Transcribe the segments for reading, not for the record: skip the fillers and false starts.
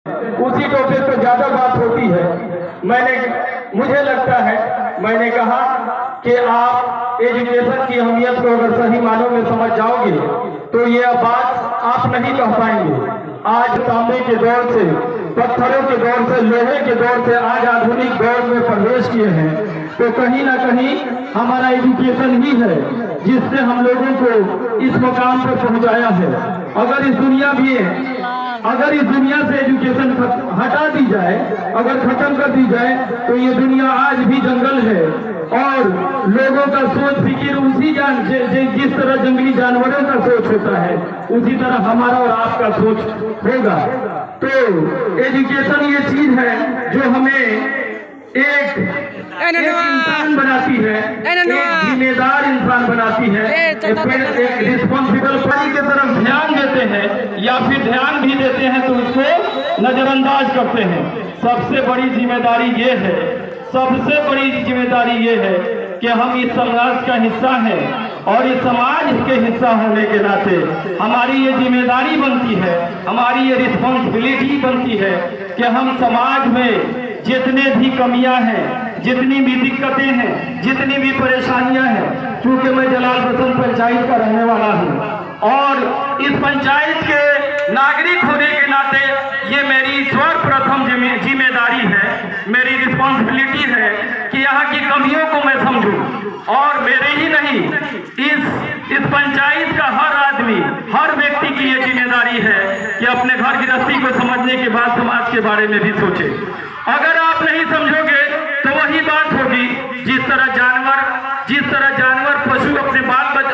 उसी टॉपिक पर ज्यादा बात होती है। मुझे लगता है, मैंने कहा कि आप एजुकेशन की अहमियत को अगर सही मानों में समझ जाओगे तो ये बात आप नहीं कह पाएंगे। आज तांबे के दौर से, पत्थरों के दौर से, लोहे के दौर से आज आधुनिक दौर में प्रवेश किए हैं, तो कहीं ना कहीं हमारा एजुकेशन ही है जिसने हम लोगों को इस मुकाम पर पहुंचाया है। अगर इस दुनिया से एजुकेशन हटा दी जाए, अगर खत्म कर दी जाए, तो ये दुनिया आज भी जंगल है और लोगों का सोच फिक्र उसी जिस तरह जंगली जानवरों का सोच होता है उसी तरह हमारा और आपका सोच होगा। तो एजुकेशन ये चीज है जो हमें एक इंसान बनाती है, एक जिम्मेदार इंसान बनाती है, एक रिस्पॉन्सिबल पढ़ाई की तरफ ध्यान देते हैं या फिर ध्यान भी देते हैं तो उसको नजरअंदाज करते हैं। सबसे बड़ी जिम्मेदारी ये है कि हम इस समाज का हिस्सा हैं और इस समाज के हिस्सा होने के नाते हमारी ये जिम्मेदारी बनती है, हमारी ये रिस्पॉन्सिबिलिटी बनती है कि हम समाज में जितने भी कमियां हैं, जितनी भी दिक्कतें हैं, जितनी भी परेशानियां हैं, क्योंकि मैं जलाल पसंद पंचायत का रहने वाला हूं और इस पंचायत के नागरिक होने के नाते ये मेरी सर्वप्रथम जिम्मेदारी है, मेरी रिस्पॉन्सिबिलिटी है कि यहाँ की कमियों को मैं समझूं। और मेरे ही नहीं, इस पंचायत का हर आदमी, हर व्यक्ति की ये जिम्मेदारी है कि अपने घर गृहस्थी को समझने के बाद समाज के बारे में भी सोचे। अगर आप नहीं समझोगे तो वही बात होगी जिस तरह जानवर पशु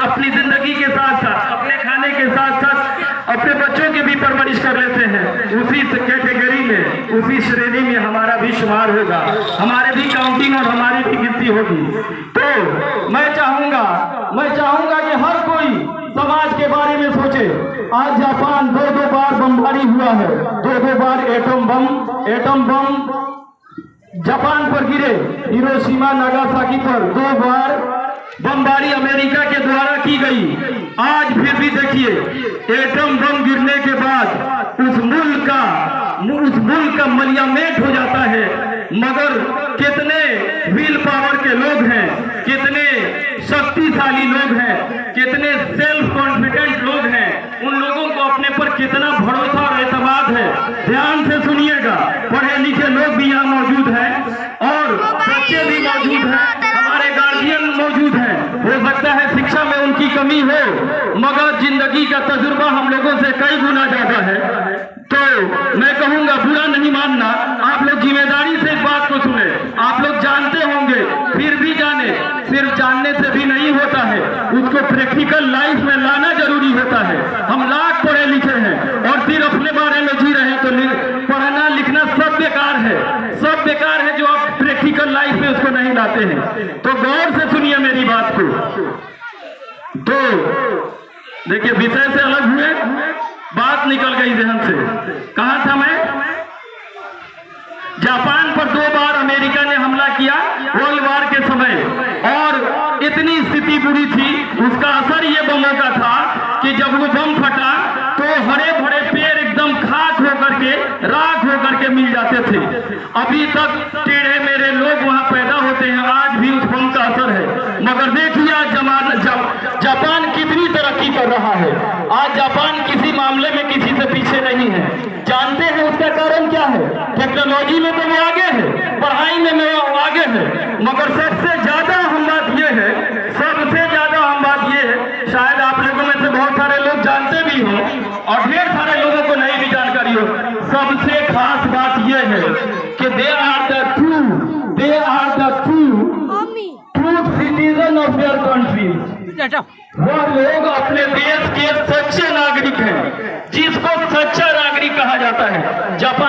अपनी जिंदगी के साथ साथ, अपने खाने के साथ साथ अपने बच्चों की भी परवरिश कर लेते हैं, उसी कैटेगरी में, उसी श्रेणी में हमारा भी शुमार होगा, हमारे भी काउंटिंग और हमारी भी गिनती होगी। तो मैं चाहूंगा कि हर कोई समाज के बारे में सोचे। आज जापान दो बार बमबारी हुआ है, दो बार एटम बम जापान पर गिरे, हिरोशिमा नागासाकी पर 2 बार बमबारी अमेरिका के द्वारा की गई। आज फिर भी देखिए, एटम बम गिरने के बाद उस मुल्क का मलियामेट हो जाता है, मगर कितने विल पावर के लोग हैं, कितने शक्तिशाली लोग हैं, कितने सेल्फ कॉन्फिडेंट लोग हैं, उन लोगों को अपने पर कितना भरोसा और एतमाद है। ध्यान से सुनिएगा, पढ़े लिखे लोग भी यहाँ मौजूद हैं और बच्चे भी मौजूद हैं, हमारे गार्जियन मौजूद हैं। हो सकता है शिक्षा में उनकी कमी हो, मगर जिंदगी का तजुर्बा हम लोगों से कई गुना ज्यादा है। तो मैं कहूंगा, बुरा नहीं मानना, आप लोग जिम्मेदारी से इस बात को सुने। आप लोग जानते होंगे, फिर भी जाने, सिर्फ जानने से भी नहीं होता है, उसको प्रैक्टिकल लाइफ में लाना जरूरी होता है। हम लाख पढ़े लिखे हैं और फिर अपने बारे में जी रहे हैं, तो पढ़ना लिखना सब बेकार है जो आप प्रैक्टिकल लाइफ में उसको नहीं लाते हैं। तो गौर से सुनिए मेरी बात को। तो देखिए, विषय से अलग हुए, बात निकल गई जहन से। कहा था मैं? जापान पर 2 बार अमेरिका ने हमला किया वर्ल्ड वार के समय, और इतनी स्थिति बुरी थी, उसका असर ये बमों का था कि जब वो बम फटा तो हरे भरे पेड़ एकदम खाक होकर के, राख होकर के मिल जाते थे। अभी तक टेढ़े मेरे लोग वहां पैदा होते हैं, आज भी उस बम का असर है। मगर देखिए आज जापान कितनी तरक्की कर रहा है। आज जापान किसी मामले में किसी से पीछे नहीं है। जानते हैं उसका कारण क्या है? टेक्नोलॉजी में तो वो आगे है, पढ़ाई में वो आगे है, मगर सबसे ज्यादा हम बात ये है, शायद आप लोगों में से बहुत सारे लोग जानते भी हो और ढेर सारे लोगों को नहीं भी जानकारी हो। सबसे खास बात यह है कि they are the true citizen of their country. वह लोग अपने देश के सच्चे नागरिक हैं, जिसको सच्चा नागरिक कहा जाता है। जापान